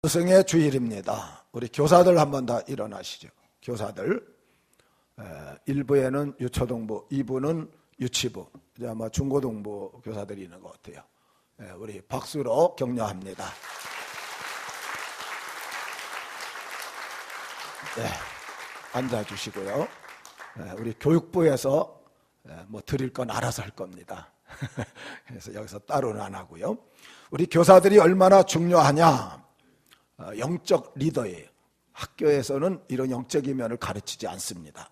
스승의 주일입니다. 우리 교사들 한번 다 일어나시죠. 교사들 1부에는 유초동부, 2부는 유치부, 이제 아마 중고등부 교사들이 있는 것 같아요. 우리 박수로 격려합니다. 네, 앉아주시고요. 우리 교육부에서 뭐 드릴 건 알아서 할 겁니다. 그래서 여기서 따로는 안 하고요. 우리 교사들이 얼마나 중요하냐? 영적 리더예요. 학교에서는 이런 영적인 면을 가르치지 않습니다.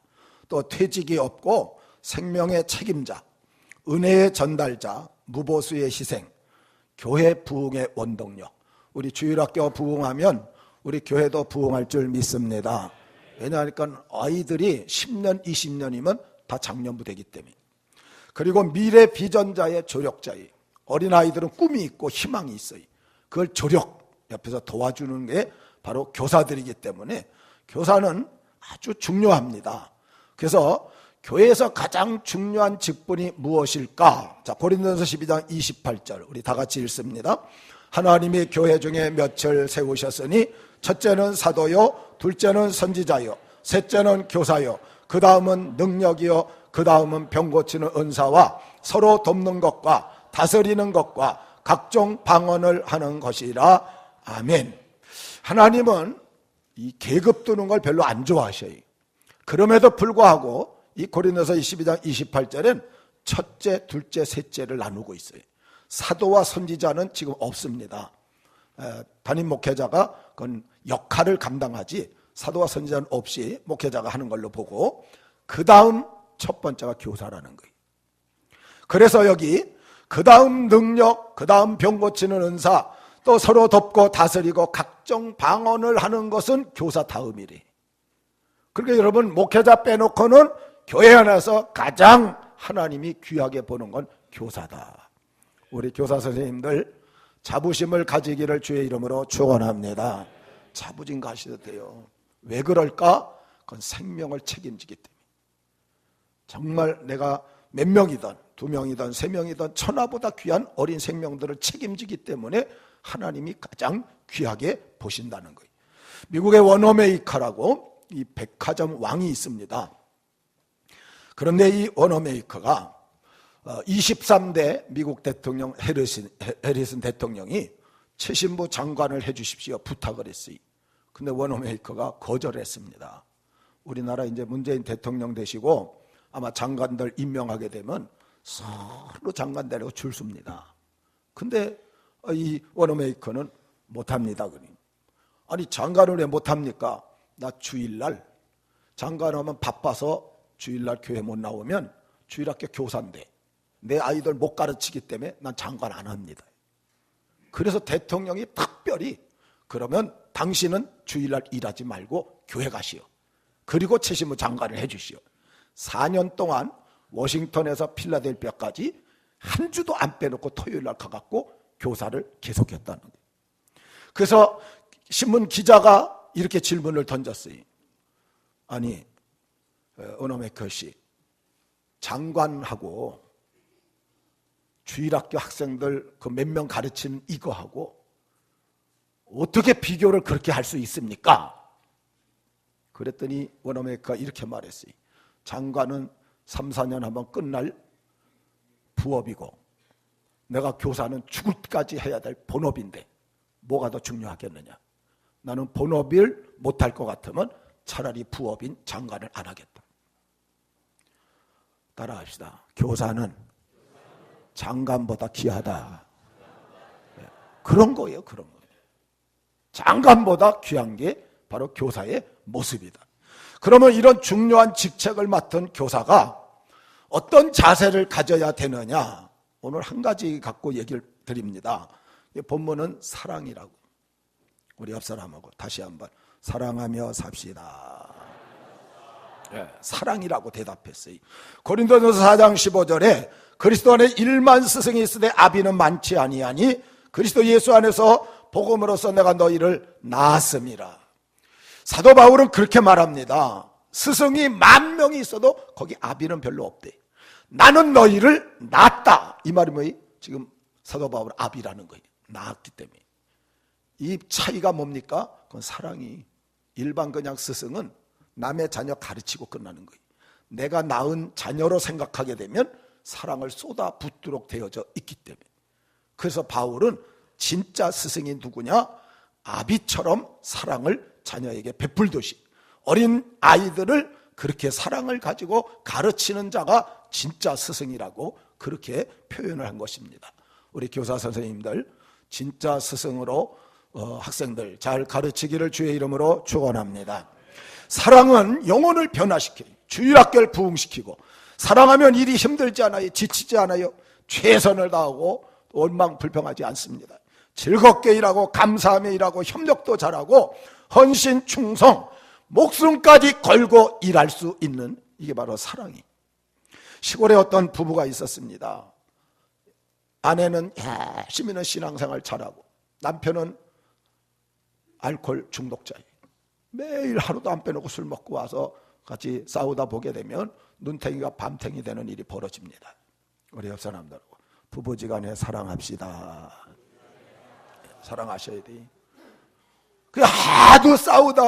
또 퇴직이 없고 생명의 책임자, 은혜의 전달자, 무보수의 희생, 교회 부흥의 원동력. 우리 주일학교 부흥하면 우리 교회도 부흥할 줄 믿습니다. 왜냐하니까 아이들이 10년, 20년이면 다 장년부 되기 때문에. 그리고 미래 비전자의 조력자예요. 어린아이들은 꿈이 있고 희망이 있어요. 그걸 조력, 옆에서 도와주는 게 바로 교사들이기 때문에 교사는 아주 중요합니다. 그래서 교회에서 가장 중요한 직분이 무엇일까? 자, 고린도전서 12장 28절 우리 다 같이 읽습니다. 하나님이 교회 중에 몇을 세우셨으니 첫째는 사도요, 둘째는 선지자요, 셋째는 교사요, 그 다음은 능력이요, 그 다음은 병 고치는 은사와 서로 돕는 것과 다스리는 것과 각종 방언을 하는 것이라. 아멘. 하나님은 이 계급 두는 걸 별로 안 좋아하셔요. 그럼에도 불구하고 이 고린도서 12장 28절엔 첫째, 둘째, 셋째를 나누고 있어요. 사도와 선지자는 지금 없습니다. 담임 목회자가 그건 역할을 감당하지 사도와 선지자는 없이 목회자가 하는 걸로 보고 그 다음 첫 번째가 교사라는 거예요. 그래서 여기 그 다음 능력, 그 다음 병 고치는 은사, 또 서로 돕고 다스리고 각종 방언을 하는 것은 교사 다음이래. 그러니까 여러분 목회자 빼놓고는 교회 안에서 가장 하나님이 귀하게 보는 건 교사다. 우리 교사 선생님들 자부심을 가지기를 주의 이름으로 축원합니다. 자부심 가셔도 돼요. 왜 그럴까? 그건 생명을 책임지기 때문에. 정말 내가 몇 명이든 2명이든 3명이든 천하보다 귀한 어린 생명들을 책임지기 때문에 하나님이 가장 귀하게 보신다는 거예요. 미국의 워너메이커라고 이 백화점 왕이 있습니다. 그런데 이 워너메이커가 23대 미국 대통령 해리슨 대통령이 최신부 장관을 해 주십시오 부탁을 했어요. 근데 워너메이커가 거절했습니다. 우리나라 이제 문재인 대통령 되시고 아마 장관들 임명하게 되면 서로 장관 되려고 줄 섭니다. 근데 이 워너메이커는 못합니다. 아니 장관을 왜 못합니까? 나 주일날 장관하면 바빠서 주일날 교회 못 나오면 주일학교 교사인데 내 아이들 못 가르치기 때문에 난 장관 안 합니다. 그래서 대통령이 특별히 그러면 당신은 주일날 일하지 말고 교회 가시오. 그리고 최신부 장관을 해 주시오. 4년 동안 워싱턴에서 필라델피아까지 한 주도 안 빼놓고 토요일날 가갖고 교사를 계속했다는 거예요. 그래서 신문 기자가 이렇게 질문을 던졌어요. 아니 워너메이커 씨, 장관하고 주일학교 학생들 그 몇 명 가르치는 이거하고 어떻게 비교를 그렇게 할 수 있습니까? 그랬더니 워너메이커가 이렇게 말했어요. 장관은 3, 4년 하면 끝날 부업이고 내가 교사는 죽을 때까지 해야 될 본업인데 뭐가 더 중요하겠느냐. 나는 본업을 못할 것 같으면 차라리 부업인 장관을 안 하겠다. 따라합시다. 교사는 장관보다 귀하다. 그런 거예요. 그런 거예요. 장관보다 귀한 게 바로 교사의 모습이다. 그러면 이런 중요한 직책을 맡은 교사가 어떤 자세를 가져야 되느냐. 오늘 한 가지 갖고 얘기를 드립니다. 본문은 사랑이라고. 우리 옆 사람하고 다시 한번 사랑하며 삽시다. 사랑이라고 대답했어요. 고린도전서 4장 15절에 그리스도 안에 1만 스승이 있으되 아비는 많지 아니하니 그리스도 예수 안에서 복음으로써 내가 너희를 낳았음이라. 사도 바울은 그렇게 말합니다. 스승이 10,000명이 있어도 거기 아비는 별로 없대. 나는 너희를 낳았다. 이 말이 뭐예요? 지금 사도 바울 아비라는 거예요. 낳았기 때문에. 이 차이가 뭡니까? 그건 사랑이. 일반 그냥 스승은 남의 자녀 가르치고 끝나는 거예요. 내가 낳은 자녀로 생각하게 되면 사랑을 쏟아 붓도록 되어져 있기 때문에. 그래서 바울은 진짜 스승이 누구냐? 아비처럼 사랑을 자녀에게 베풀듯이 어린 아이들을 그렇게 사랑을 가지고 가르치는 자가 진짜 스승이라고 그렇게 표현을 한 것입니다. 우리 교사 선생님들 진짜 스승으로 학생들 잘 가르치기를 주의 이름으로 축원합니다. 사랑은 영혼을 변화시켜요. 주일학교를 부흥시키고, 사랑하면 일이 힘들지 않아요. 지치지 않아요. 최선을 다하고 원망불평하지 않습니다. 즐겁게 일하고 감사하며 일하고 협력도 잘하고 헌신 충성 목숨까지 걸고 일할 수 있는, 이게 바로 사랑이. 시골에 어떤 부부가 있었습니다. 아내는 열심히는 신앙생활 잘하고 남편은 알코올 중독자예요. 매일 하루도 안 빼놓고 술 먹고 와서 같이 싸우다 보게 되면 눈탱이가 밤탱이 되는 일이 벌어집니다. 우리 옆 사람들 부부지간에 사랑합시다. 사랑하셔야 돼. 그 하도 싸우다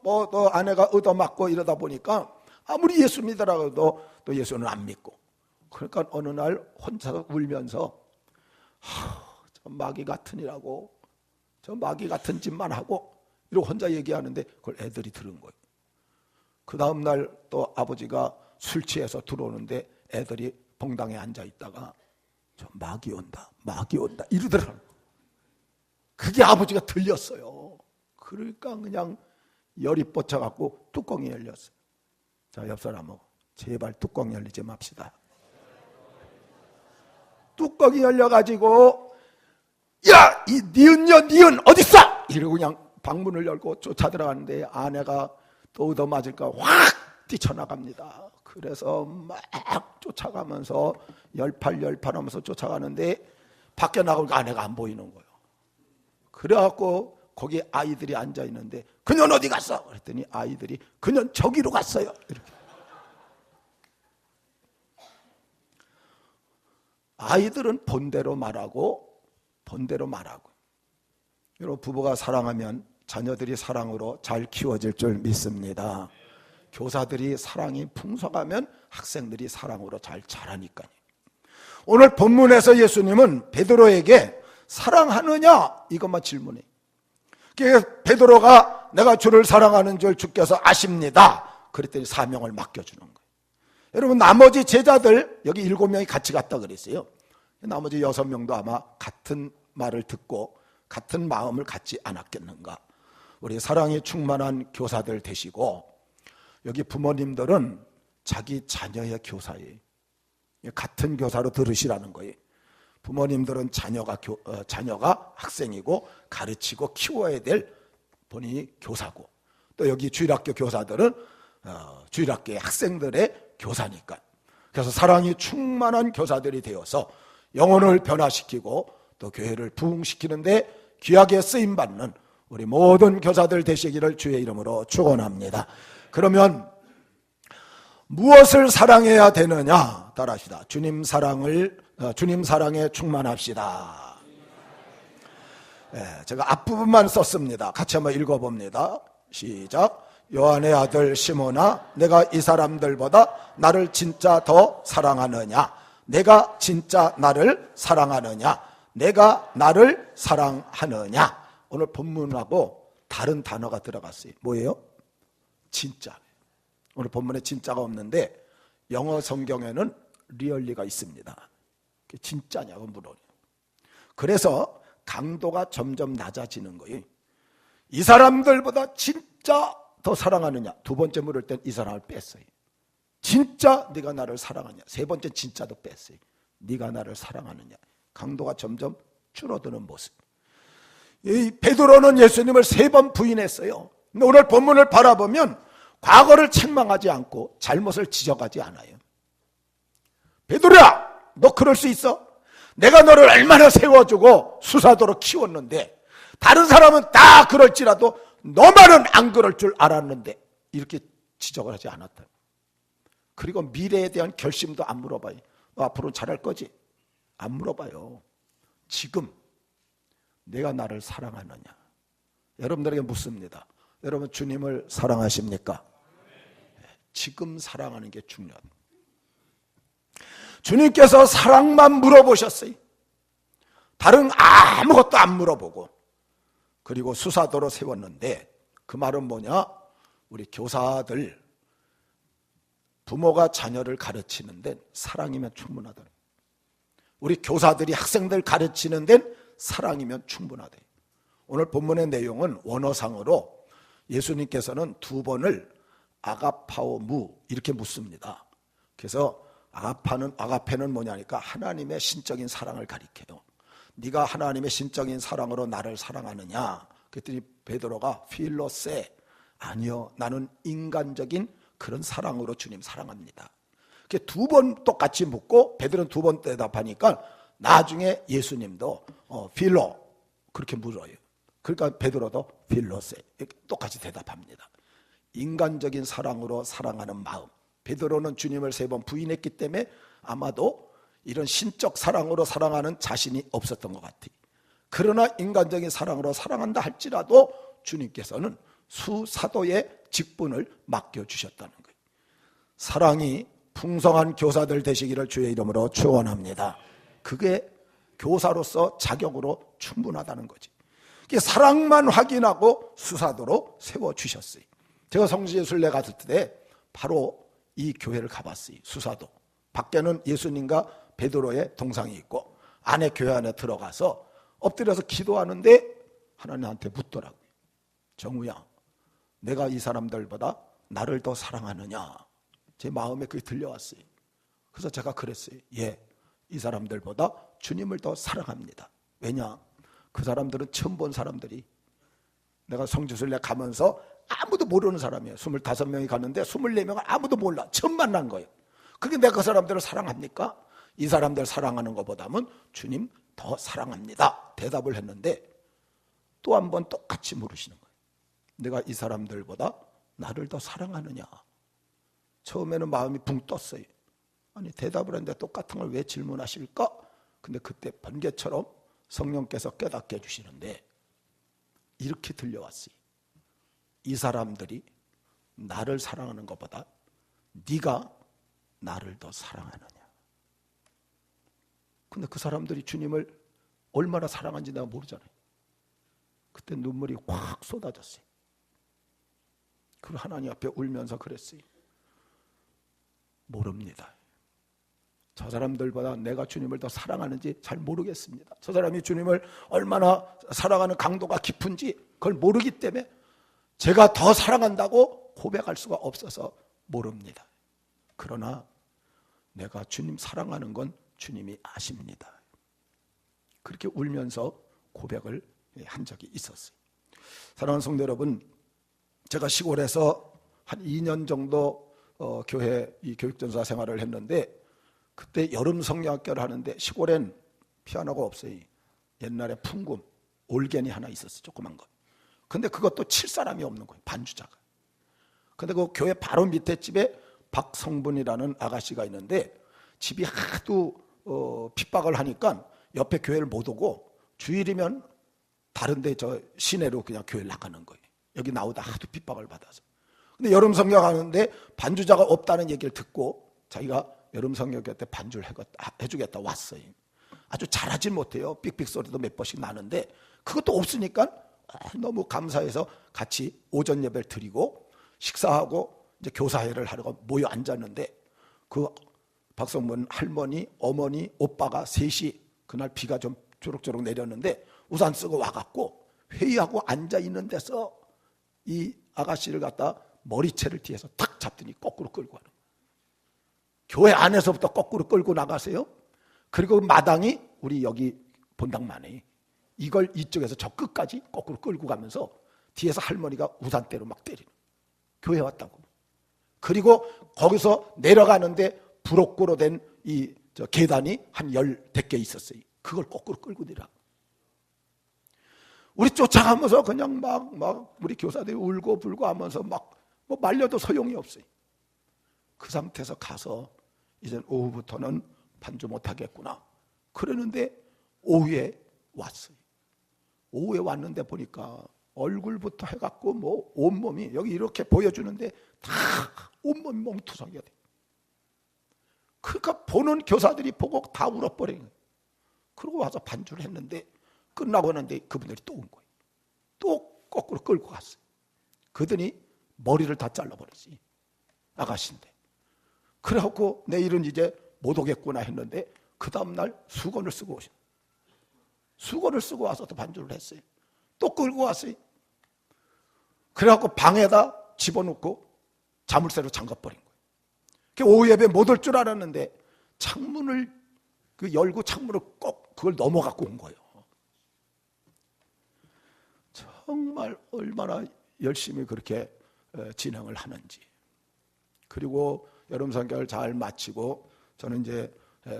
또 아내가 얻어맞고 이러다 보니까 아무리 예수 믿으라고 해도 또 예수는 안 믿고, 그러니까 어느 날 혼자서 울면서 저 마귀 같으니라고, 저 마귀 같은 짓만 하고 이러고 혼자 얘기하는데 그걸 애들이 들은 거예요. 그 다음 날 또 아버지가 술 취해서 들어오는데 애들이 봉당에 앉아 있다가 저 마귀 온다 이러더라고요. 그게 아버지가 들렸어요. 그러니까 그냥 열이 뻗쳐갖고 뚜껑이 열렸어요. 자, 옆 사람하고 제발 뚜껑 열리지 맙시다. 뚜껑이 열려가지고 야, 이 니은 어딨어? 이러고 그냥 방문을 열고 쫓아들어가는데 아내가 또 얻어맞을까 확 뛰쳐나갑니다. 그래서 막 쫓아가면서 열팔 하면서 쫓아가는데 밖에 나가니까 아내가 안 보이는 거예요. 그래갖고 거기 아이들이 앉아있는데 그녀는 어디 갔어? 그랬더니 아이들이 그녀는 저기로 갔어요. 이렇게. 아이들은 본대로 말하고 여러분, 부부가 사랑하면 자녀들이 사랑으로 잘 키워질 줄 믿습니다. 교사들이 사랑이 풍성하면 학생들이 사랑으로 잘 자라니까요. 오늘 본문에서 예수님은 베드로에게 사랑하느냐 이것만 질문해. 베드로가 내가 주를 사랑하는 줄 주께서 아십니다. 그랬더니 사명을 맡겨주는 거예요. 여러분, 나머지 제자들 여기 7명이 같이 갔다 그랬어요. 나머지 6명도 아마 같은 말을 듣고 같은 마음을 갖지 않았겠는가. 우리 사랑이 충만한 교사들 되시고, 여기 부모님들은 자기 자녀의 교사예요. 같은 교사로 들으시라는 거예요. 부모님들은 자녀가 학생이고 가르치고 키워야 될 본인이 교사고, 또 여기 주일학교 교사들은 주일학교의 학생들의 교사니까. 그래서 사랑이 충만한 교사들이 되어서 영혼을 변화시키고 또 교회를 부흥시키는데 귀하게 쓰임받는 우리 모든 교사들 되시기를 주의 이름으로 축원합니다. 그러면 무엇을 사랑해야 되느냐? 따라합시다. 주님 사랑에 충만합시다. 제가 앞부분만 썼습니다. 같이 한번 읽어봅니다. 시작. 요한의 아들 시몬아, 내가 이 사람들보다 나를 진짜 더 사랑하느냐? 내가 진짜 나를 사랑하느냐? 내가 나를 사랑하느냐? 오늘 본문하고 다른 단어가 들어갔어요. 뭐예요? 진짜. 오늘 본문에 진짜가 없는데 영어 성경에는 리얼리가 있습니다. 그게 진짜냐고 물어요. 그래서 강도가 점점 낮아지는 거예요. 이 사람들보다 진짜 더 사랑하느냐? 두 번째 물을 땐 이 사람을 뺐어요. 진짜 네가 나를 사랑하냐? 세 번째 진짜도 뺐어요. 네가 나를 사랑하느냐? 강도가 점점 줄어드는 모습. 이 베드로는 예수님을 3번 부인했어요. 근데 오늘 본문을 바라보면 과거를 책망하지 않고 잘못을 지적하지 않아요. 베드로야, 너 그럴 수 있어? 내가 너를 얼마나 세워주고 수사도로 키웠는데, 다른 사람은 다 그럴지라도 너만은 안 그럴 줄 알았는데, 이렇게 지적을 하지 않았다. 그리고 미래에 대한 결심도 안 물어봐요. 너 앞으로 잘할 거지? 안 물어봐요. 지금 내가 나를 사랑하느냐? 여러분들에게 묻습니다. 여러분 주님을 사랑하십니까? 지금 사랑하는 게 중요합니다. 주님께서 사랑만 물어보셨어요. 다른 아무것도 안 물어보고, 그리고 수사도로 세웠는데, 그 말은 뭐냐? 우리 교사들, 부모가 자녀를 가르치는 데는 사랑이면 충분하다. 우리 교사들이 학생들 가르치는 데는 사랑이면 충분하다. 오늘 본문의 내용은 원어상으로 예수님께서는 두 번을 아가파오 무 이렇게 묻습니다. 그래서 아가페는 뭐냐니까 하나님의 신적인 사랑을 가리켜요. 네가 하나님의 신적인 사랑으로 나를 사랑하느냐? 그랬더니 베드로가 필로세, 아니요, 나는 인간적인 그런 사랑으로 주님 사랑합니다. 두 번 똑같이 묻고 베드로는 두 번 대답하니까 나중에 예수님도 필로 그렇게 물어요. 그러니까 베드로도 필로세 똑같이 대답합니다. 인간적인 사랑으로 사랑하는 마음. 베드로는 주님을 3번 부인했기 때문에 아마도 이런 신적 사랑으로 사랑하는 자신이 없었던 것 같아요. 그러나 인간적인 사랑으로 사랑한다 할지라도 주님께서는 수사도의 직분을 맡겨주셨다는 거예요. 사랑이 풍성한 교사들 되시기를 주의 이름으로 축원합니다. 그게 교사로서 자격으로 충분하다는 거지. 사랑만 확인하고 수사도로 세워주셨어요. 제가 성지예술례 갔을 때 바로 이 교회를 가봤어요. 수사도. 밖에는 예수님과 베드로의 동상이 있고 안에 교회 안에 들어가서 엎드려서 기도하는데 하나님한테 묻더라고요. 정우야, 내가 이 사람들보다 나를 더 사랑하느냐? 제 마음에 그게 들려왔어요. 그래서 제가 그랬어요. 예, 이 사람들보다 주님을 더 사랑합니다. 왜냐? 그 사람들은 처음 본 사람들이, 내가 성지순례 가면서 아무도 모르는 사람이에요. 25명이 갔는데 24명은 아무도 몰라. 처음 만난 거예요. 그게 내가 그 사람들을 사랑합니까? 이 사람들 사랑하는 것보다는 주님 더 사랑합니다. 대답을 했는데 또 한 번 똑같이 물으시는 거예요. 내가 이 사람들보다 나를 더 사랑하느냐? 처음에는 마음이 붕 떴어요. 아니 대답을 했는데 똑같은 걸 왜 질문하실까? 근데 그때 번개처럼 성령께서 깨닫게 해주시는데 이렇게 들려왔어요. 이 사람들이 나를 사랑하는 것보다 네가 나를 더 사랑하느냐? 근데 그 사람들이 주님을 얼마나 사랑한지 내가 모르잖아요. 그때 눈물이 확 쏟아졌어요. 그리고 하나님 앞에 울면서 그랬어요. 모릅니다. 저 사람들보다 내가 주님을 더 사랑하는지 잘 모르겠습니다. 저 사람이 주님을 얼마나 사랑하는 강도가 깊은지 그걸 모르기 때문에 제가 더 사랑한다고 고백할 수가 없어서 모릅니다. 그러나 내가 주님 사랑하는 건 주님이 아십니다. 그렇게 울면서 고백을 한 적이 있었어요. 사랑하는 성도 여러분, 제가 시골에서 한 2년 정도 교회 이 교육전사 생활을 했는데 그때 여름 성경학교를 하는데 시골엔 피아노가 없어요. 옛날에 풍금, 올겐이 하나 있었어요. 조그만 거. 근데 그것도 칠 사람이 없는 거예요. 반주자가. 근데 그 교회 바로 밑에 집에 박성분이라는 아가씨가 있는데 집이 하도 핍박을 하니까 옆에 교회를 못 오고 주일이면 다른데 저 시내로 그냥 교회를 나가는 거예요. 여기 나오다 하도 핍박을 받아서. 근데 여름 성경 하는데 반주자가 없다는 얘기를 듣고 자기가 여름 성경교 때 반주를 해주겠다 왔어요. 아주 잘하진 못해요. 삑삑 소리도 몇 번씩 나는데 그것도 없으니까 너무 감사해서 같이 오전 예배를 드리고 식사하고 이제 교사회를 하려고 모여 앉았는데 그 박성문 할머니, 어머니, 오빠가 셋이 그날 비가 좀 조록조록 내렸는데 우산 쓰고 와갖고 회의하고 앉아있는 데서 이 아가씨를 갖다 머리채를 뒤에서 탁 잡더니 거꾸로 끌고 가는 거예요. 교회 안에서부터 거꾸로 끌고 나가세요. 그리고 마당이 우리 여기 본당만에 이걸 이쪽에서 저 끝까지 거꾸로 끌고 가면서 뒤에서 할머니가 우산대로 막 때리는 교회 왔다고. 그리고 거기서 내려가는데 부록고로 된 이 계단이 한 10개 있었어요. 그걸 거꾸로 끌고 내려. 우리 쫓아가면서 그냥 막 우리 교사들이 울고 불고 하면서 막 뭐 말려도 소용이 없어요. 그 상태에서 가서 이제 오후부터는 반주 못하겠구나. 그러는데 오후에 왔어요. 오후에 왔는데 보니까 얼굴부터 해갖고 뭐 온몸이 여기 이렇게 보여주는데 다 온몸이 몽투성이가 돼. 그러니까 보는 교사들이 보고 다 울어버린 거예요. 그러고 와서 반주를 했는데 끝나고 하는데 그분들이 또 온 거예요. 또 거꾸로 끌고 갔어요. 그더니 머리를 다 잘라버렸지. 아가씨인데. 그래갖고 내일은 이제 못 오겠구나 했는데 그 다음날 수건을 쓰고 오신. 수건을 쓰고 와서 또 반주를 했어요. 또 끌고 왔어요. 그래갖고 방에다 집어넣고 자물쇠로 잠가버린 거예요. 오후 예배 못 올 줄 알았는데 창문을 열고 창문을 꼭 그걸 넘어갖고 온 거예요. 정말 얼마나 열심히 그렇게 진행을 하는지. 그리고 여름 선교를 잘 마치고 저는 이제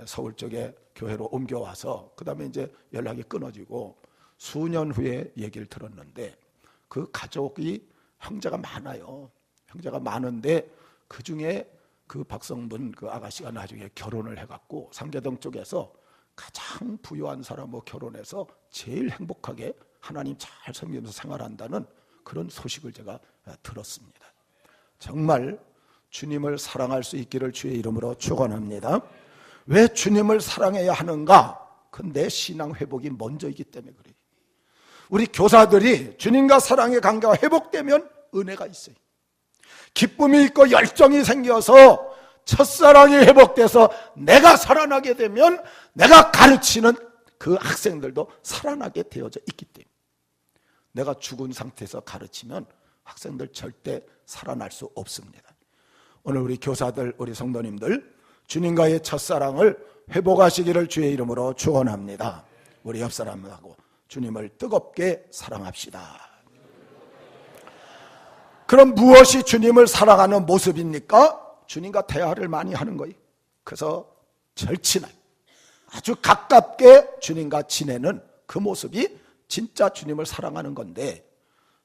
서울 쪽에 교회로 옮겨와서 그 다음에 이제 연락이 끊어지고 수년 후에 얘기를 들었는데 그 가족이 형제가 많아요. 형제가 많은데 그 중에 그 박성분 그 아가씨가 나중에 결혼을 해갖고 상계동 쪽에서 가장 부유한 사람하고 결혼해서 제일 행복하게 하나님 잘 섬기면서 생활한다는 그런 소식을 제가 들었습니다. 정말 주님을 사랑할 수 있기를 주의 이름으로 축원합니다. 왜 주님을 사랑해야 하는가? 그건 내 신앙 회복이 먼저이기 때문에 그래요. 우리 교사들이 주님과 사랑의 관계가 회복되면 은혜가 있어요. 기쁨이 있고 열정이 생겨서 첫사랑이 회복돼서 내가 살아나게 되면 내가 가르치는 그 학생들도 살아나게 되어져 있기 때문에 내가 죽은 상태에서 가르치면 학생들 절대 살아날 수 없습니다. 오늘 우리 교사들, 우리 성도님들 주님과의 첫사랑을 회복하시기를 주의 이름으로 축원합니다. 우리 옆 사람하고 주님을 뜨겁게 사랑합시다. 그럼 무엇이 주님을 사랑하는 모습입니까? 주님과 대화를 많이 하는 거예요. 그래서 절친하게 아주 가깝게 주님과 지내는 그 모습이 진짜 주님을 사랑하는 건데,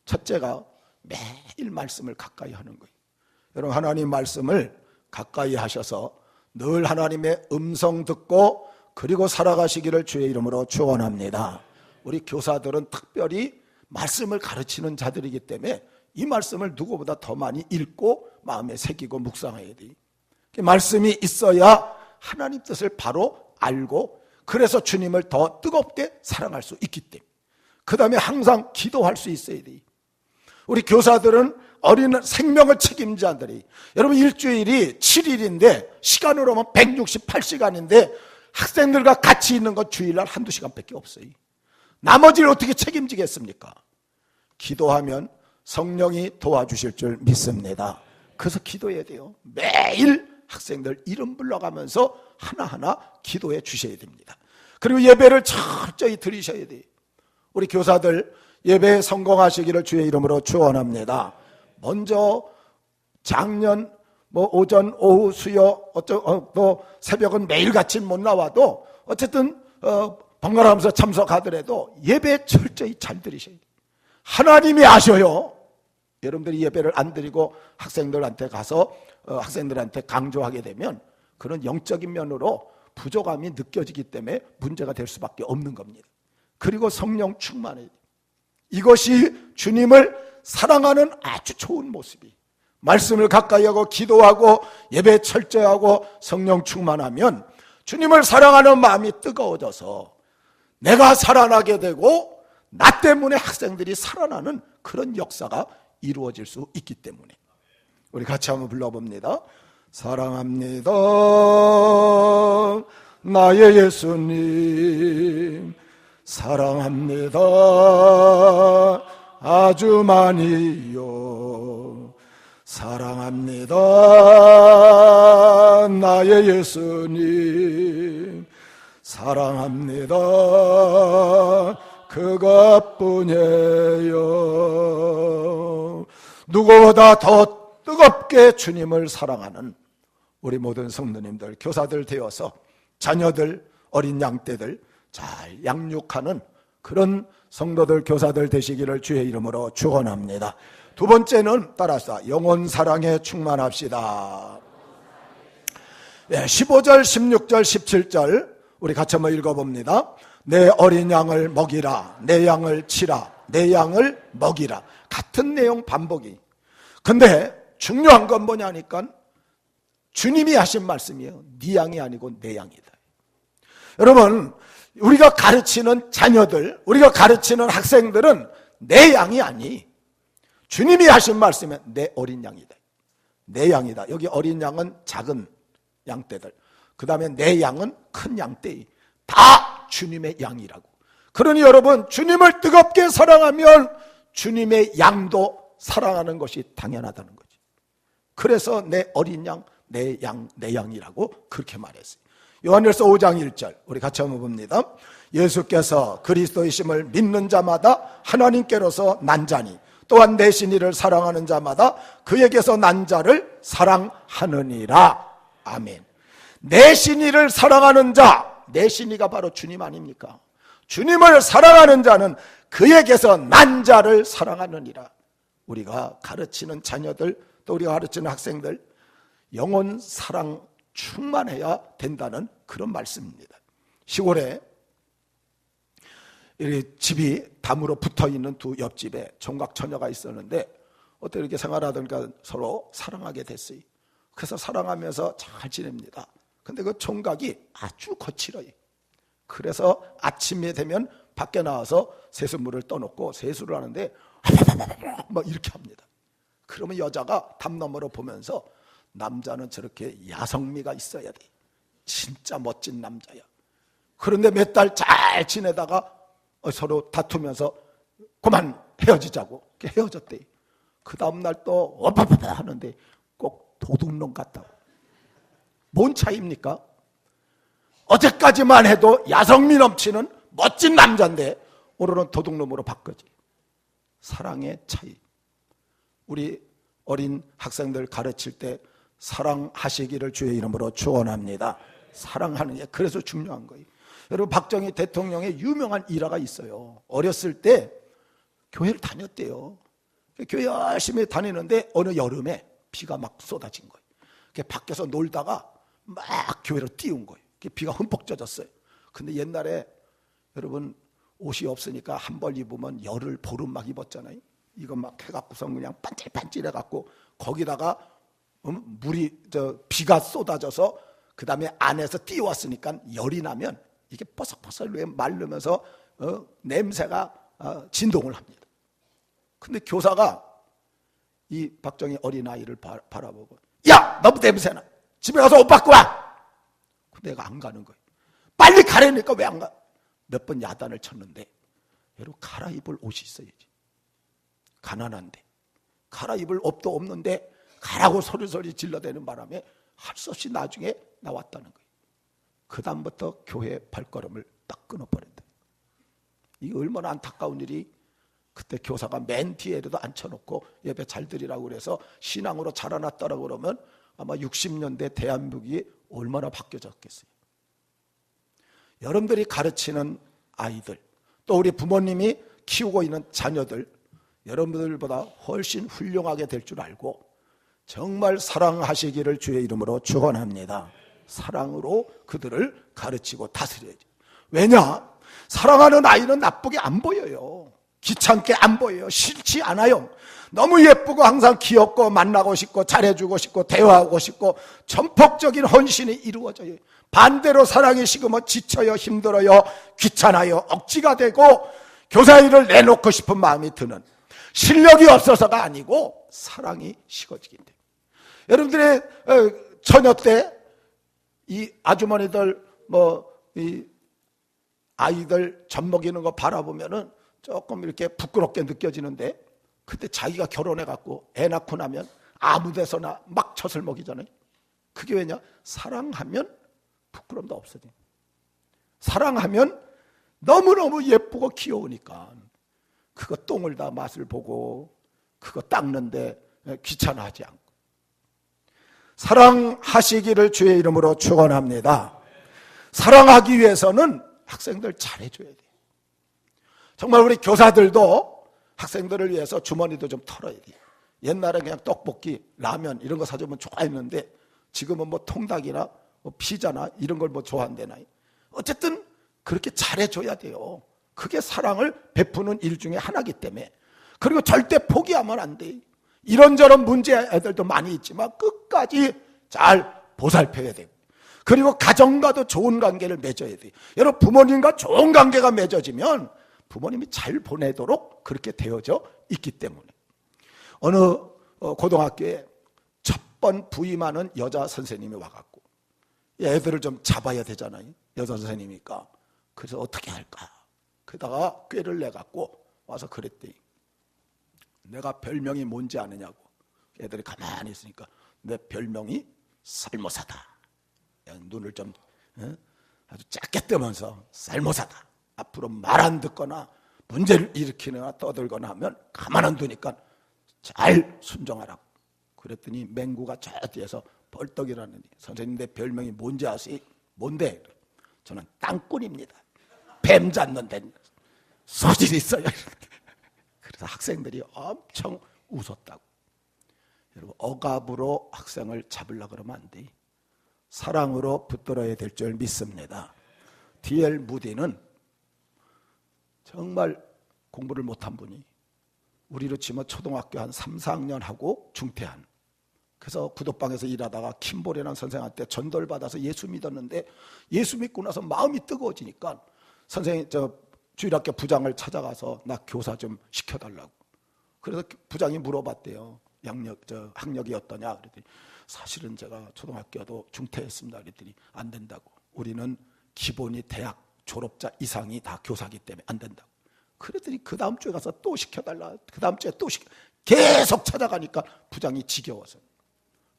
첫째가 매일 말씀을 가까이 하는 거예요. 여러분, 하나님 말씀을 가까이 하셔서 늘 하나님의 음성 듣고 그리고 살아가시기를 주의 이름으로 축원합니다. 우리 교사들은 특별히 말씀을 가르치는 자들이기 때문에 이 말씀을 누구보다 더 많이 읽고 마음에 새기고 묵상해야 돼요. 말씀이 있어야 하나님 뜻을 바로 알고 그래서 주님을 더 뜨겁게 사랑할 수 있기 때문에 그 다음에 항상 기도할 수 있어야 돼요. 우리 교사들은 어린 생명을 책임진 자들이, 여러분 일주일이 7일인데 시간으로 하면 168시간인데 학생들과 같이 있는 건 주일날 한두 시간밖에 없어요. 나머지를 어떻게 책임지겠습니까? 기도하면 성령이 도와주실 줄 믿습니다. 그래서 기도해야 돼요. 매일 학생들 이름 불러가면서 하나하나 기도해 주셔야 됩니다. 그리고 예배를 철저히 드리셔야 돼요. 우리 교사들 예배에 성공하시기를 주의 이름으로 축원합니다. 먼저 작년 오전, 오후, 수요, 또 새벽은 매일같이 못 나와도 어쨌든 번갈아가면서 참석하더라도 예배 철저히 잘 드리셔야 돼요. 하나님이 아셔요. 여러분들이 예배를 안 드리고 학생들한테 가서 학생들한테 강조하게 되면 그런 영적인 면으로 부족함이 느껴지기 때문에 문제가 될 수밖에 없는 겁니다. 그리고 성령 충만해야 돼요. 이것이 주님을 사랑하는 아주 좋은 모습이, 말씀을 가까이 하고 기도하고 예배 철저하고 성령 충만하면 주님을 사랑하는 마음이 뜨거워져서 내가 살아나게 되고 나 때문에 학생들이 살아나는 그런 역사가 이루어질 수 있기 때문에 우리 같이 한번 불러봅니다. 사랑합니다 나의 예수님, 사랑합니다 아주 많이요, 사랑합니다 나의 예수님, 사랑합니다 그것뿐이에요. 누구보다 더 뜨겁게 주님을 사랑하는 우리 모든 성도님들, 교사들 되어서 자녀들, 어린 양떼들 잘 양육하는 그런 성도들, 교사들 되시기를 주의 이름으로 축원합니다. 두 번째는 따라서 영혼 사랑에 충만합시다. 15절, 16절, 17절 우리 같이 한번 읽어봅니다. 내 어린 양을 먹이라, 내 양을 치라, 내 양을 먹이라. 같은 내용 반복이. 근데 중요한 건 뭐냐니까 주님이 하신 말씀이에요. 네 양이 아니고 내 양이다. 여러분, 우리가 가르치는 자녀들, 우리가 가르치는 학생들은 내 양이 아니. 주님이 하신 말씀은 내 어린 양이다. 내 양이다. 여기 어린 양은 작은 양떼들, 그 다음에 내 양은 큰 양떼, 다 주님의 양이라고. 그러니 여러분, 주님을 뜨겁게 사랑하면 주님의 양도 사랑하는 것이 당연하다는 거지. 그래서 내 어린 양, 내 양이라고 그렇게 말했어요. 요한일서 5장 1절 우리 같이 한번 봅니다. 예수께서 그리스도이심을 믿는 자마다 하나님께로서 난 자니 또한 내신 이를 사랑하는 자마다 그에게서 난 자를 사랑하느니라. 아멘. 내신 이를 사랑하는 자, 내신 이가 바로 주님 아닙니까? 주님을 사랑하는 자는 그에게서 난 자를 사랑하느니라. 우리가 가르치는 자녀들, 또 우리가 가르치는 학생들, 영혼 사랑 충만해야 된다는 그런 말씀입니다. 시골에 집이 담으로 붙어있는 두 옆집에 총각 처녀가 있었는데 어떻게 이렇게 생활하다가 서로 사랑하게 됐어요. 그래서 사랑하면서 잘 지냅니다. 근데 그 총각이 아주 거칠어요. 그래서 아침에 되면 밖에 나와서 세수물을 떠놓고 세수를 하는데 막 이렇게 합니다. 그러면 여자가 담 너머로 보면서 남자는 저렇게 야성미가 있어야 돼. 진짜 멋진 남자야. 그런데 몇 달 잘 지내다가 서로 다투면서 그만 헤어지자고 헤어졌대. 그 다음날 또 와파파파 하는데 꼭 도둑놈 같다고. 뭔 차이입니까? 어제까지만 해도 야성미 넘치는 멋진 남자인데 오늘은 도둑놈으로 바꿔지. 사랑의 차이. 우리 어린 학생들 가르칠 때 사랑하시기를 주의 이름으로 축원합니다. 사랑하는 게 그래서 중요한 거예요. 여러분, 박정희 대통령의 유명한 일화가 있어요. 어렸을 때 교회를 다녔대요. 교회 열심히 다니는데 어느 여름에 비가 막 쏟아진 거예요. 밖에서 놀다가 막 교회로 띄운 거예요. 비가 흠뻑 젖었어요. 근데 옛날에 여러분 옷이 없으니까 한 벌 입으면 열흘 보름 막 입었잖아요. 이거 막 해갖고서 그냥 반질반질해갖고 거기다가 비가 쏟아져서 그 다음에 안에서 띄워왔으니까 열이 나면 이게 버석버석 마르면서 냄새가 진동을 합니다. 근데 교사가 이 박정희 어린아이를 바라보고, 야! 너무 냄새나! 집에 가서 옷 바꿔 와! 근데 얘가 안 가는 거예요. 빨리 가라니까 왜 안 가? 몇 번 야단을 쳤는데, 여러분, 갈아입을 옷이 있어야지. 가난한데 갈아입을 옷도 없는데 가라고 소리소리 질러대는 바람에 할 수 없이 나중에 나왔다는 거예요. 그 다음부터 교회 발걸음을 딱 끊어버린다. 이게 얼마나 안타까운 일이. 그때 교사가 맨 뒤에라도 앉혀놓고 예배 잘 드리라고 그래서 신앙으로 자라났다라고 그러면 아마 60년대 대한민국이 얼마나 바뀌어졌겠어요. 여러분들이 가르치는 아이들, 또 우리 부모님이 키우고 있는 자녀들, 여러분들보다 훨씬 훌륭하게 될 줄 알고 정말 사랑하시기를 주의 이름으로 축원합니다. 사랑으로 그들을 가르치고 다스려야지. 왜냐? 사랑하는 아이는 나쁘게 안 보여요. 귀찮게 안 보여요. 싫지 않아요. 너무 예쁘고 항상 귀엽고 만나고 싶고 잘해주고 싶고 대화하고 싶고 전폭적인 헌신이 이루어져요. 반대로 사랑이 식으면 지쳐요, 힘들어요, 귀찮아요, 억지가 되고 교사 일을 내놓고 싶은 마음이 드는, 실력이 없어서가 아니고 사랑이 식어지기 때문에. 여러분들의 처녀 때 이 아주머니들 이 아이들 젖 먹이는 거 바라보면은 조금 이렇게 부끄럽게 느껴지는데, 그때 자기가 결혼해 갖고 애 낳고 나면 아무 데서나 막 젖을 먹이잖아요. 그게 왜냐? 사랑하면 부끄럼도 없어져. 사랑하면 너무너무 예쁘고 귀여우니까 그거 똥을 다 맛을 보고 그거 닦는데 귀찮아하지 않고. 사랑하시기를 주의 이름으로 축원합니다. 사랑하기 위해서는 학생들 잘해줘야 돼요. 정말 우리 교사들도 학생들을 위해서 주머니도 좀 털어야 돼요. 옛날에 그냥 떡볶이, 라면 이런 거 사주면 좋아했는데 지금은 뭐 통닭이나 뭐 피자나 이런 걸 뭐 좋아한대나. 어쨌든 그렇게 잘해줘야 돼요. 그게 사랑을 베푸는 일 중에 하나이기 때문에, 그리고 절대 포기하면 안 돼. 이런저런 문제 애들도 많이 있지만 끝까지 잘 보살펴야 돼. 그리고 가정과도 좋은 관계를 맺어야 돼. 여러분, 부모님과 좋은 관계가 맺어지면 부모님이 잘 보내도록 그렇게 되어져 있기 때문에. 어느 고등학교에 첫 번 부임하는 여자 선생님이 와갖고 애들을 좀 잡아야 되잖아요. 여자 선생님이니까. 그래서 어떻게 할까? 그러다가 꾀를 내갖고 와서 그랬대. 내가 별명이 뭔지 아느냐고. 애들이 가만히 있으니까 내 별명이 살모사다. 눈을 좀 아주 작게 뜨면서 살모사다. 앞으로 말 안 듣거나 문제를 일으키거나 떠들거나 하면 가만 안 두니까 잘 순종하라고. 그랬더니 맹구가 저 뒤에서 벌떡 일어나니, 선생님 내 별명이 뭔지 아세요? 뭔데? 저는 땅꾼입니다. 뱀 잡는 데 소질이 있어요. 그래서 학생들이 엄청 웃었다고. 여러분, 억압으로 학생을 잡으려고 그러면 안 돼. 사랑으로 붙들어야 될 줄 믿습니다. D.L. 무디는 정말 공부를 못한 분이, 우리로 치면 초등학교 한 3, 4학년 하고 중퇴한, 그래서 구독방에서 일하다가 킴볼이라는 선생한테 전도를 받아서 예수 믿었는데, 예수 믿고 나서 마음이 뜨거워지니까 선생님, 주일학교 부장을 찾아가서 나 교사 좀 시켜달라고. 그래서 부장이 물어봤대요. 학력이 어떠냐? 그랬더니 사실은 제가 초등학교도 중퇴했습니다. 그랬더니 안 된다고. 우리는 기본이 대학 졸업자 이상이 다 교사기 때문에 안 된다고. 그랬더니 그 다음 주에 가서 또 시켜달라. 그 다음 주에 또 계속 찾아가니까 부장이 지겨워서.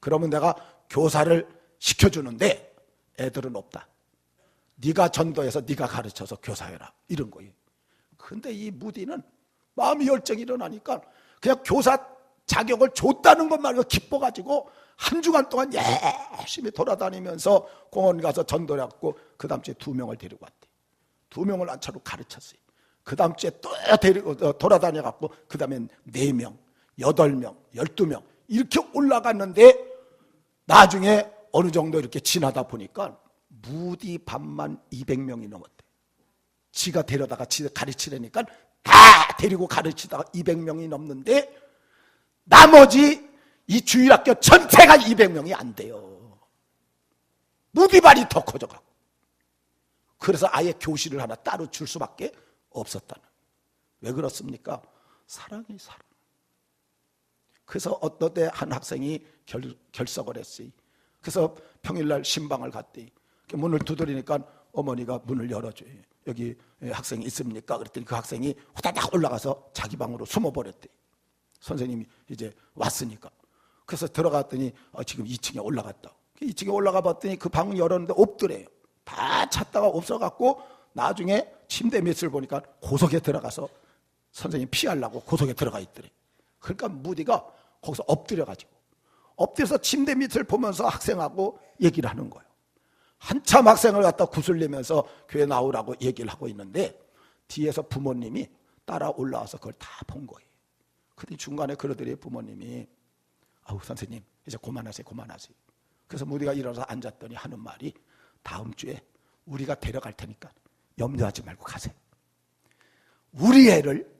그러면 내가 교사를 시켜주는데 애들은 없다. 네가 전도해서 네가 가르쳐서 교사해라. 이런 거예요. 근데 이 무디는 마음이 열정이 일어나니까 그냥 교사 자격을 줬다는 것만 기뻐가지고 한 주간 동안 열심히 돌아다니면서 공원 가서 전도를 했고, 그 다음 주에 2명을 데리고 왔대. 2명을 안차로 가르쳤어요. 그 다음 주에 또 데리고 돌아다녀갖고 그 다음엔 4명, 8명, 12명 이렇게 올라갔는데, 나중에 어느 정도 이렇게 지나다 보니까 무디 반만 200명이 넘었대. 지가 데려다가 가르치려니까 다 데리고 가르치다가 200명이 넘는데, 나머지 이 주일학교 전체가 200명이 안 돼요. 무디발이 더 커져가고. 그래서 아예 교실을 하나 따로 줄 수밖에 없었다는. 왜 그렇습니까? 사랑이 사랑. 그래서 어떤 때 한 학생이 결석을 했어요. 그래서 평일날 신방을 갔대. 문을 두드리니까 어머니가 문을 열어줘요. 여기 학생이 있습니까? 그랬더니 그 학생이 후다닥 올라가서 자기 방으로 숨어버렸대. 선생님이 이제 왔으니까. 그래서 들어갔더니 지금 2층에 올라갔다. 2층에 올라가 봤더니 그 방을 열었는데 없더래요. 다 찾다가 없어갖고 나중에 침대 밑을 보니까 고석에 들어가서 선생님 피하려고 고석에 들어가 있더래. 그러니까 무디가 거기서 엎드려서 침대 밑을 보면서 학생하고 얘기를 하는 거예요. 한참 학생을 갖다 구슬리면서 교회 나오라고 얘기를 하고 있는데, 뒤에서 부모님이 따라 올라와서 그걸 다 본 거예요. 근데 중간에 그러더니 부모님이, 아우 선생님 이제 그만하세요. 그래서 무디가 일어나서 앉았더니 하는 말이, 다음 주에 우리가 데려갈 테니까 염려하지 말고 가세요. 우리 애를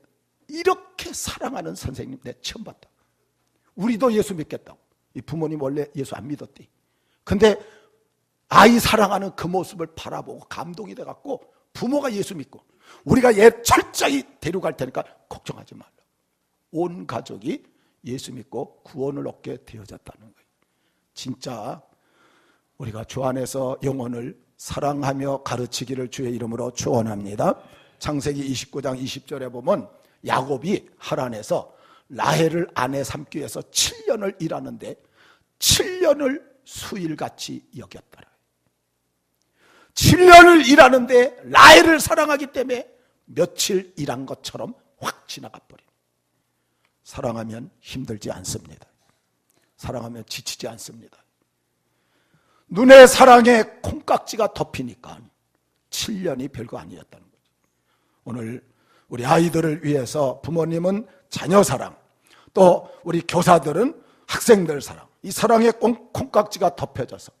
이렇게 사랑하는 선생님 내 처음 봤다. 우리도 예수 믿겠다고. 이 부모님 원래 예수 안 믿었대. 근데 아이 사랑하는 그 모습을 바라보고 감동이 돼갖고 부모가 예수 믿고, 우리가 얘 철저히 데려갈 테니까 걱정하지 말라. 온 가족이 예수 믿고 구원을 얻게 되어졌다는 거예요. 진짜 우리가 주 안에서 영혼을 사랑하며 가르치기를 주의 이름으로 축원합니다. 창세기 29장 20절에 보면 야곱이 하란에서 라헬을 아내 삼기 위해서 7년을 일하는데 7년을 수일같이 여겼더라. 7년을 일하는데 라헬을 사랑하기 때문에 며칠 일한 것처럼 확 지나가 버려요. 사랑하면 힘들지 않습니다. 사랑하면 지치지 않습니다. 눈의 사랑에 콩깍지가 덮이니까 7년이 별거 아니었다는 거죠. 오늘 우리 아이들을 위해서 부모님은 자녀 사랑, 또 우리 교사들은 학생들 사랑, 이 사랑의 콩깍지가 덮여져서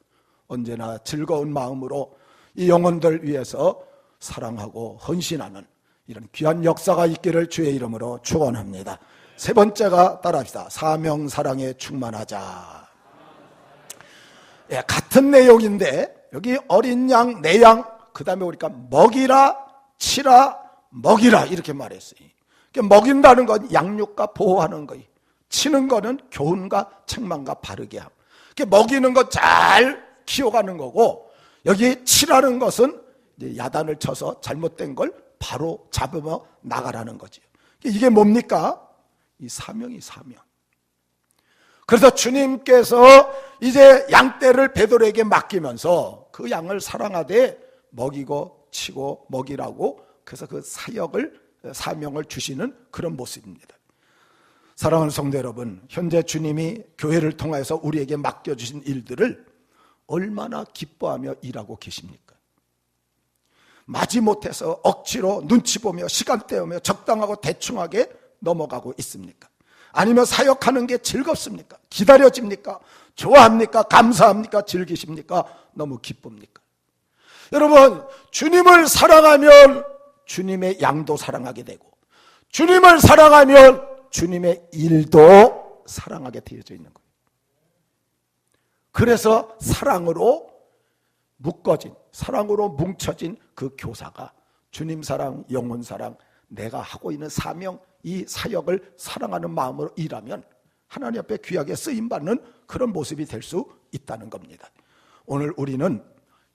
언제나 즐거운 마음으로 이 영혼들 위해서 사랑하고 헌신하는 이런 귀한 역사가 있기를 주의 이름으로 축원합니다. 세 번째가 따라합시다. 사명 사랑에 충만하자. 예, 같은 내용인데 여기 어린 양, 내 양, 그 다음에 우리가 먹이라, 치라, 먹이라 이렇게 말했어요. 먹인다는 건 양육과 보호하는 거예요. 치는 거는 교훈과 책망과 바르게 함. 먹이는 거 잘 키워가는 거고, 여기 치라는 것은 이제 야단을 쳐서 잘못된 걸 바로 잡으며 나가라는 거죠. 이게 뭡니까? 이 사명이 사명. 그래서 주님께서 이제 양떼를 베드로에게 맡기면서 그 양을 사랑하되 먹이고 치고 먹이라고, 그래서 그 사명을 주시는 그런 모습입니다. 사랑하는 성도 여러분, 현재 주님이 교회를 통해서 우리에게 맡겨주신 일들을 얼마나 기뻐하며 일하고 계십니까? 마지못해서 억지로 눈치 보며 시간 때우며 적당하고 대충하게 넘어가고 있습니까? 아니면 사역하는 게 즐겁습니까? 기다려집니까? 좋아합니까? 감사합니까? 즐기십니까? 너무 기쁩니까? 여러분, 주님을 사랑하면 주님의 양도 사랑하게 되고, 주님을 사랑하면 주님의 일도 사랑하게 되어져 있는 거예요. 그래서 사랑으로 묶어진, 사랑으로 뭉쳐진 그 교사가 주님 사랑, 영혼 사랑, 내가 하고 있는 사명, 이 사역을 사랑하는 마음으로 일하면 하나님 앞에 귀하게 쓰임받는 그런 모습이 될 수 있다는 겁니다. 오늘 우리는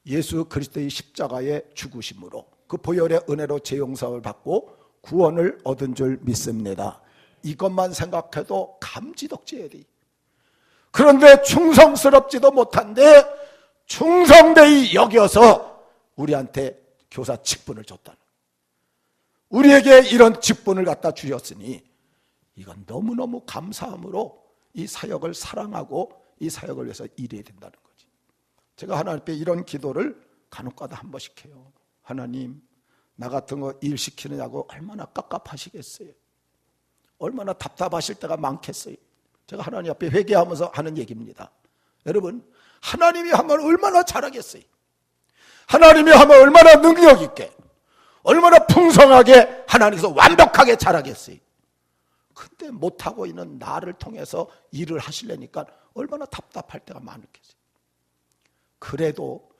예수 그리스도의 십자가의 죽으심으로 그 보혈의 은혜로 죄 용서를 받고 구원을 얻은 줄 믿습니다. 이것만 생각해도 감지덕지해야 돼. 그런데 충성스럽지도 못한데 충성되이 여겨서 우리한테 교사 직분을 줬다는, 우리에게 이런 직분을 갖다 주셨으니 이건 너무너무 감사함으로 이 사역을 사랑하고 이 사역을 위해서 일해야 된다는 거지. 제가 하나님 앞에 이런 기도를 간혹가다 한 번씩 해요. 하나님, 나 같은 거 일 시키느냐고 얼마나 깝깝하시겠어요. 얼마나 답답하실 때가 많겠어요. 제가 하나님 앞에 회개하면서 하는 얘기입니다. 여러분, 하나님이 하면 얼마나 잘하겠어요. 하나님이 하면 얼마나 능력 있게, 얼마나 풍성하게 하나님께서 완벽하게 잘하겠어요. 근데 못하고 있는 나를 통해서 일을 하시려니까 얼마나 답답할 때가 많겠어요. 그래도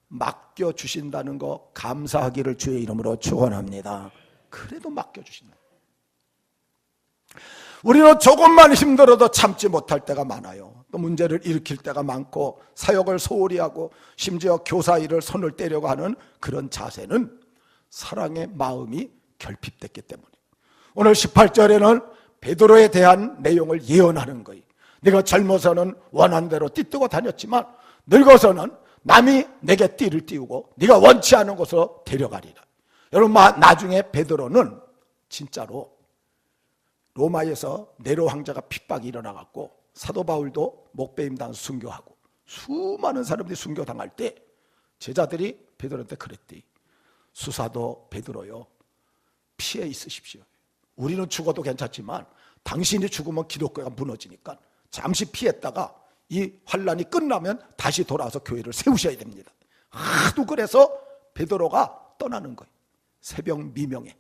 맡겨주신다는 거 감사하기를 주의 이름으로 축원합니다. 그래도 맡겨주신다. 우리는 조금만 힘들어도 참지 못할 때가 많아요. 또 문제를 일으킬 때가 많고 사역을 소홀히 하고 심지어 교사 일을 손을 떼려고 하는 그런 자세는 사랑의 마음이 결핍됐기 때문에, 오늘 18절에는 베드로에 대한 내용을 예언하는 거예요. 네가 젊어서는 원한 대로 띠뜨고 다녔지만 늙어서는 남이 내게 띠를 띄우고 네가 원치 않은 곳으로 데려가리라. 여러분, 나중에 베드로는 진짜로 로마에서 네로 황제가 핍박이 일어나갖고 사도 바울도 목배임당 순교하고 수많은 사람들이 순교당할 때 제자들이 베드로한테 그랬대. 수사도 베드로요, 피해 있으십시오. 우리는 죽어도 괜찮지만 당신이 죽으면 기독교가 무너지니까 잠시 피했다가 이 환란이 끝나면 다시 돌아와서 교회를 세우셔야 됩니다. 하도 그래서 베드로가 떠나는 거예요. 새벽 미명에.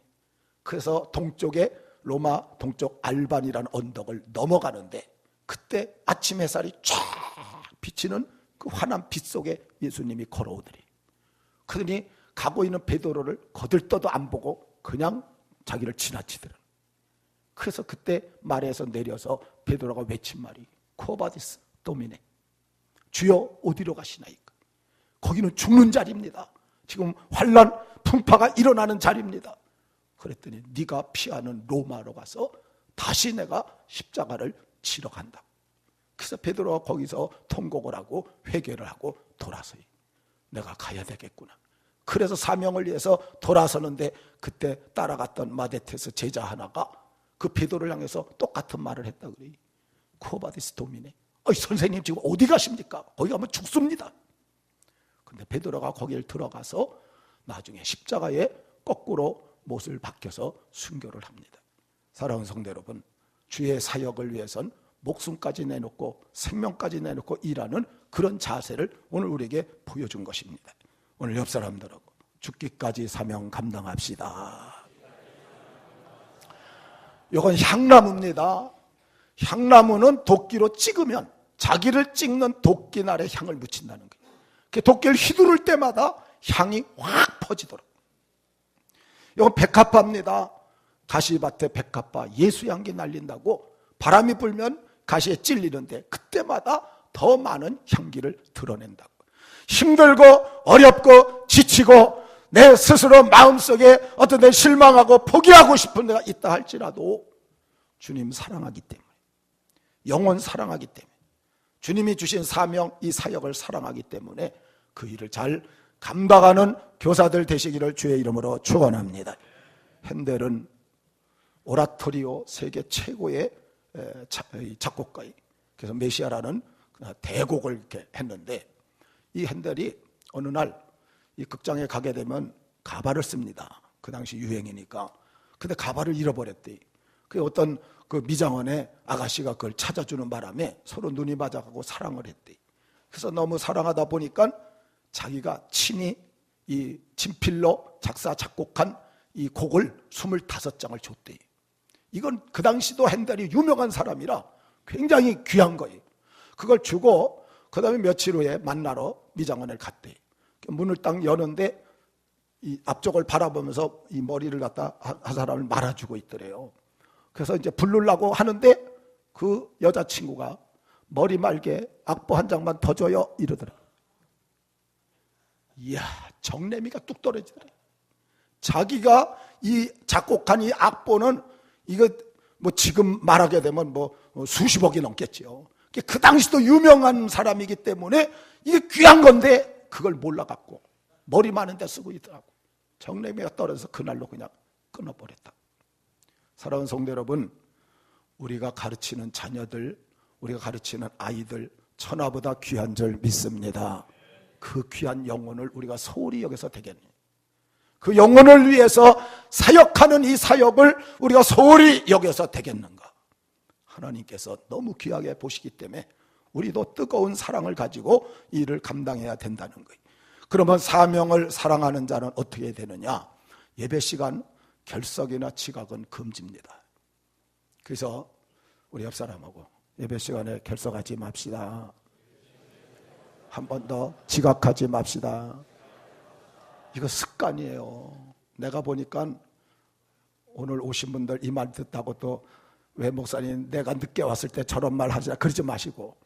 그래서 동쪽에 로마 동쪽 알반이라는 언덕을 넘어가는데 그때 아침 햇살이 쫙 비치는 그 환한 빛 속에 예수님이 걸어오더니, 그러니 가고 있는 베드로를 거들떠도 안 보고 그냥 자기를 지나치더라. 그래서 그때 말에서 내려서 베드로가 외친 말이 코바디스 도미네, 주여 어디로 가시나이까. 거기는 죽는 자리입니다. 지금 환란 풍파가 일어나는 자리입니다. 그랬더니 네가 피하는 로마로 가서 다시 내가 십자가를 치러 간다. 그래서 베드로가 거기서 통곡을 하고 회개를 하고 돌아서요. 내가 가야 되겠구나. 그래서 사명을 위해서 돌아서는데 그때 따라갔던 마데테스 제자 하나가 그 베드로를 향해서 똑같은 말을 했다 그래요. 코바디스 도미네, 선생님 지금 어디 가십니까? 거기 가면 죽습니다. 근데 베드로가 거기를 들어가서 나중에 십자가에 거꾸로 못을 박혀서 순교를 합니다. 사랑하는 성도 여러분, 주의 사역을 위해선 목숨까지 내놓고 생명까지 내놓고 일하는 그런 자세를 오늘 우리에게 보여준 것입니다. 오늘 옆 사람들하고 죽기까지 사명 감당합시다. 이건 향나무입니다. 향나무는 도끼로 찍으면 자기를 찍는 도끼날에 향을 묻힌다는 거예요. 도끼를 휘두를 때마다 향이 확 퍼지도록. 이건 백합화입니다. 가시밭에 백합화, 예수향기 날린다고 바람이 불면 가시에 찔리는데 그때마다 더 많은 향기를 드러낸다고. 힘들고 어렵고 지치고 내 스스로 마음속에 어떤 데 실망하고 포기하고 싶은 데가 있다 할지라도 주님 사랑하기 때문에, 영혼 사랑하기 때문에, 주님이 주신 사명, 이 사역을 사랑하기 때문에 그 일을 잘 감당하는 교사들 되시기를 주의 이름으로 축원합니다. 핸델은 오라토리오 세계 최고의 작곡가이, 그래서 메시아라는 대곡을 이렇게 했는데, 이 핸델이 어느 날 이 극장에 가게 되면 가발을 씁니다. 그 당시 유행이니까. 근데 가발을 잃어버렸대. 그 어떤 그 미장원의 아가씨가 그걸 찾아주는 바람에 서로 눈이 맞아가고 사랑을 했대. 그래서 너무 사랑하다 보니까 자기가 친히 이 친필로 작사 작곡한 이 곡을 25장을 줬대. 이건 그 당시도 핸델이 유명한 사람이라 굉장히 귀한 거예요. 그걸 주고 그 다음에 며칠 후에 만나러 미장원을 갔대. 문을 딱 여는데 이 앞쪽을 바라보면서 이 머리를 갖다 한 사람을 말아주고 있더래요. 그래서 이제 부르려고 하는데 그 여자친구가 머리 말게 악보 한 장만 더 줘요 이러더라. 이야, 정내미가 뚝 떨어지더라. 자기가 이 작곡한 이 악보는 이거 뭐 지금 말하게 되면 뭐 수십억이 넘겠죠. 그 당시도 유명한 사람이기 때문에 이게 귀한 건데 그걸 몰라갖고 머리 많은 데 쓰고 있더라고. 정내미가 떨어져서 그날로 그냥 끊어버렸다. 사랑하는 성도 여러분, 우리가 가르치는 자녀들, 우리가 가르치는 아이들 천하보다 귀한 줄 믿습니다. 그 귀한 영혼을 우리가 소홀히 여겨서 되겠니? 그 영혼을 위해서 사역하는 이 사역을 우리가 소홀히 여겨서 되겠는가? 하나님께서 너무 귀하게 보시기 때문에 우리도 뜨거운 사랑을 가지고 이 일을 감당해야 된다는 거예요. 그러면 사명을 사랑하는 자는 어떻게 되느냐? 예배 시간 결석이나 지각은 금지입니다. 그래서 우리 옆 사람하고 예배 시간에 결석하지 맙시다. 한 번 더 지각하지 맙시다. 이거 습관이에요. 내가 보니까 오늘 오신 분들 이 말 듣다고 또 왜 목사님 내가 늦게 왔을 때 저런 말 하지 그러지 마시고,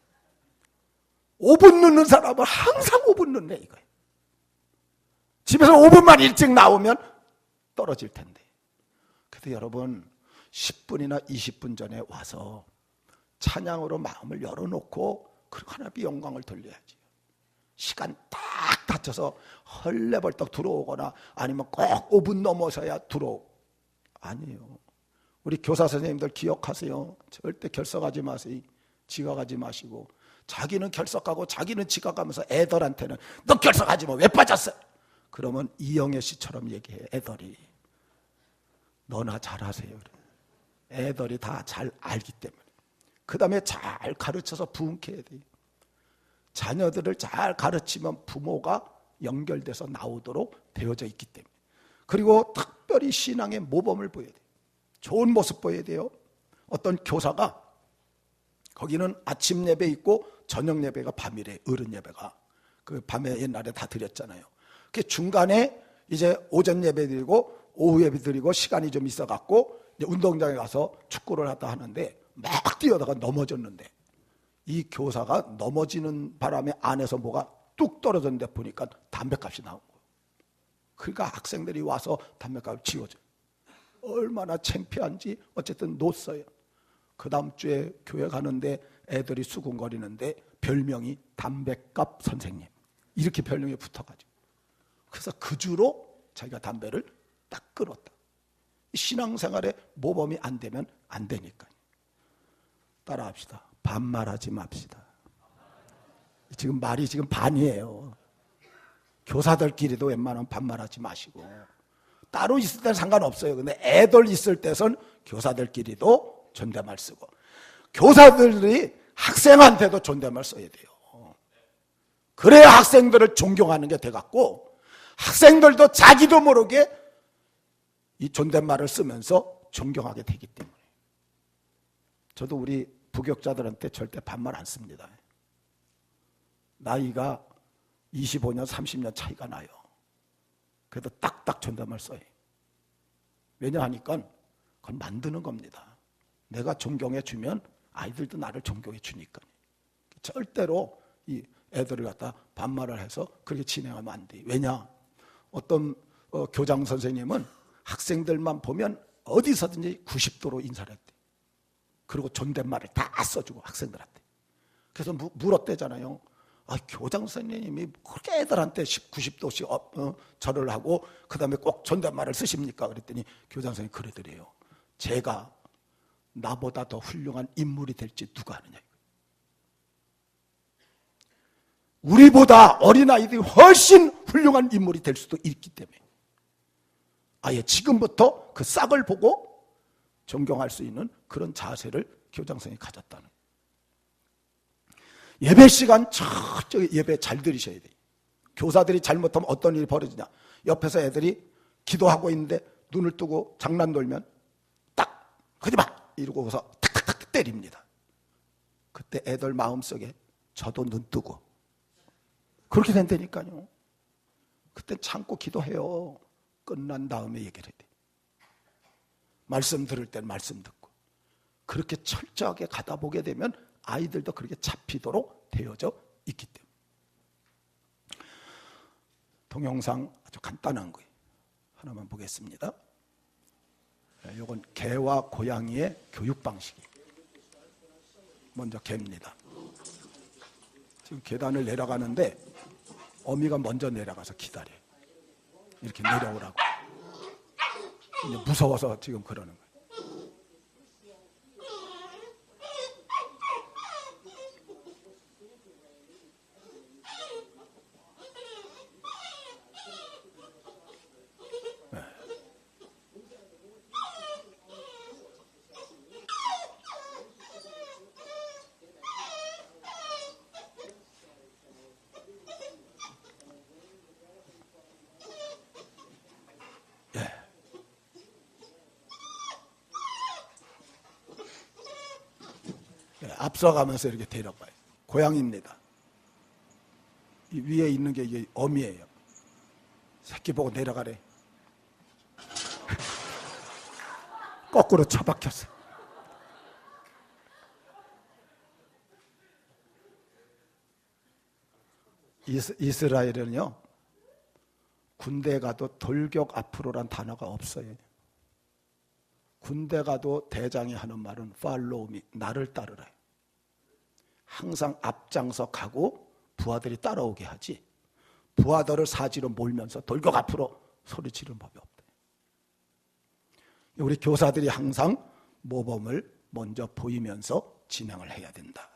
5분 늦는 사람은 항상 5분 늦네 이거예요. 집에서 5분만 일찍 나오면 떨어질 텐데. 그래도 여러분 10분이나 20분 전에 와서 찬양으로 마음을 열어놓고 그리고 하나님의 영광을 돌려야지. 시간 딱 다쳐서 헐레벌떡 들어오거나 아니면 꼭 5분 넘어서야 들어오고, 아니에요. 우리 교사 선생님들 기억하세요. 절대 결석하지 마세요. 지각하지 마시고. 자기는 결석하고 자기는 지각하면서 애들한테는 너 결석하지 마, 왜 빠졌어? 그러면 이영애 씨처럼 얘기해. 애들이 너나 잘하세요. 애들이 다 잘 알기 때문에. 그 다음에 잘 가르쳐서 부흥케 해야 돼요. 자녀들을 잘 가르치면 부모가 연결돼서 나오도록 되어져 있기 때문에. 그리고 특별히 신앙의 모범을 보여야 돼요. 좋은 모습 보여야 돼요. 어떤 교사가 거기는 아침 예배 있고 저녁 예배가 밤이래. 어른 예배가 그 밤에 옛날에 다 드렸잖아요. 그 중간에 이제 오전 예배 드리고 오후 예배 드리고 시간이 좀 있어갖고 이제 운동장에 가서 축구를 하다 하는데 막 뛰어다가 넘어졌는데, 이 교사가 넘어지는 바람에 안에서 뭐가 뚝 떨어졌는데 보니까 담배값이 나온 거예요. 그러니까 학생들이 와서 담배값을 지워줘요. 얼마나 창피한지 어쨌든 놓았어요. 그 다음 주에 교회 가는데 애들이 수군거리는데 별명이 담배값 선생님, 이렇게 별명이 붙어가지고, 그래서 그 주로 자기가 담배를 딱 끊었다. 신앙생활에 모범이 안 되면 안 되니까요. 따라합시다. 반말하지 맙시다. 지금 말이 지금 반이에요. 교사들끼리도 웬만하면 반말하지 마시고, 따로 있을 때는 상관없어요. 근데 애들 있을 때선 교사들끼리도 존댓말 쓰고, 교사들이 학생한테도 존댓말 써야 돼요. 그래야 학생들을 존경하는 게 돼갖고 학생들도 자기도 모르게 이 존댓말을 쓰면서 존경하게 되기 때문에. 저도 우리 부격자들한테 절대 반말 안 씁니다. 나이가 25년, 30년 차이가 나요. 그래도 딱딱 존댓말 써요. 왜냐하니까 그건 만드는 겁니다. 내가 존경해 주면 아이들도 나를 존경해 주니까. 절대로 이 애들을 갖다 반말을 해서 그렇게 진행하면 안 돼. 왜냐? 어떤 교장 선생님은 학생들만 보면 어디서든지 90도로 인사를 했대. 그리고 존댓말을 다 써주고 학생들한테. 그래서 물었대잖아요. 교장 선생님이 그렇게 애들한테 90도씩 절을 하고 그 다음에 꼭 존댓말을 쓰십니까? 그랬더니 교장 선생님이 그러더래요. 제가 나보다 더 훌륭한 인물이 될지 누가 아느냐. 우리보다 어린아이들이 훨씬 훌륭한 인물이 될 수도 있기 때문에 아예 지금부터 그 싹을 보고 존경할 수 있는 그런 자세를 교장 선생님이 가졌다는 거예요. 예배 시간 저쪽에 예배 잘 들으셔야 돼요. 교사들이 잘못하면 어떤 일이 벌어지냐. 옆에서 애들이 기도하고 있는데 눈을 뜨고 장난 놀면 딱 하지 마! 이러고서 탁탁탁 때립니다. 그때 애들 마음속에 저도 눈 뜨고 그렇게 된다니까요. 그때 참고 기도해요. 끝난 다음에 얘기를 해야 돼. 말씀 들을 땐 말씀 듣고. 그렇게 철저하게 가다 보게 되면 아이들도 그렇게 잡히도록 되어져 있기 때문에. 동영상 아주 간단한 거예요. 하나만 보겠습니다. 이건 개와 고양이의 교육 방식이에요. 먼저 개입니다. 지금 계단을 내려가는데 어미가 먼저 내려가서 기다려요. 이렇게 내려오라고. 이제 무서워서 지금 그러는 거예요. 앞서가면서 이렇게 데려가요. 고양이입니다. 이 위에 있는 게 이게 어미예요. 새끼 보고 내려가래. 거꾸로 처박혔어. 이스라엘은요, 군대 가도 돌격 앞으로란 단어가 없어요. 군대 가도 대장이 하는 말은 팔로우 미, 나를 따르라. 항상 앞장서 가고 부하들이 따라오게 하지 부하들을 사지로 몰면서 돌격 앞으로 소리 지르는 법이 없다. 우리 교사들이 항상 모범을 먼저 보이면서 진행을 해야 된다.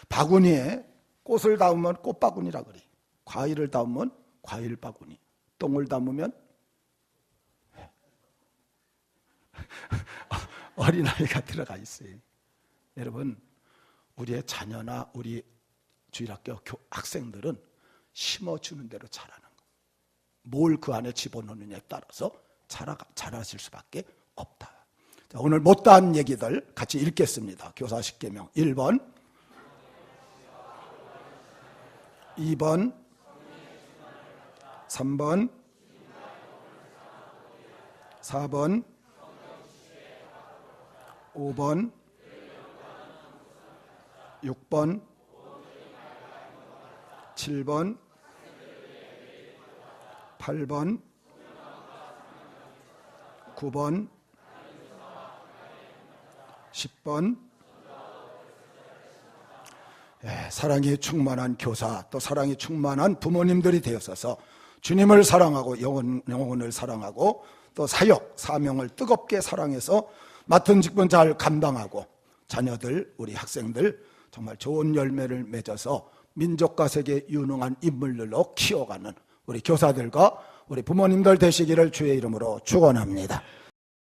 바구니에 꽃을 담으면 꽃바구니라 그래. 과일을 담으면 과일 바구니. 똥을 담으면 어린아이가 들어가 있어요. 여러분, 우리의 자녀나 우리 주일학교 학생들은 심어주는 대로 자라는 거예요. 뭘 그 안에 집어넣느냐에 따라서 자라실 수밖에 없다. 자, 오늘 못다한 얘기들 같이 읽겠습니다. 교사 10계명 1번, 2번, 3번, 4번, 5번, 6번, 7번, 8번, 9번, 10번. 사랑이 충만한 교사, 또 사랑이 충만한 부모님들이 되었어서 주님을 사랑하고 영혼을 사랑하고 또 사역, 사명을 뜨겁게 사랑해서 맡은 직분 잘 감당하고 자녀들, 우리 학생들 정말 좋은 열매를 맺어서 민족과 세계에 유능한 인물들로 키워가는 우리 교사들과 우리 부모님들 되시기를 주의 이름으로 축원합니다.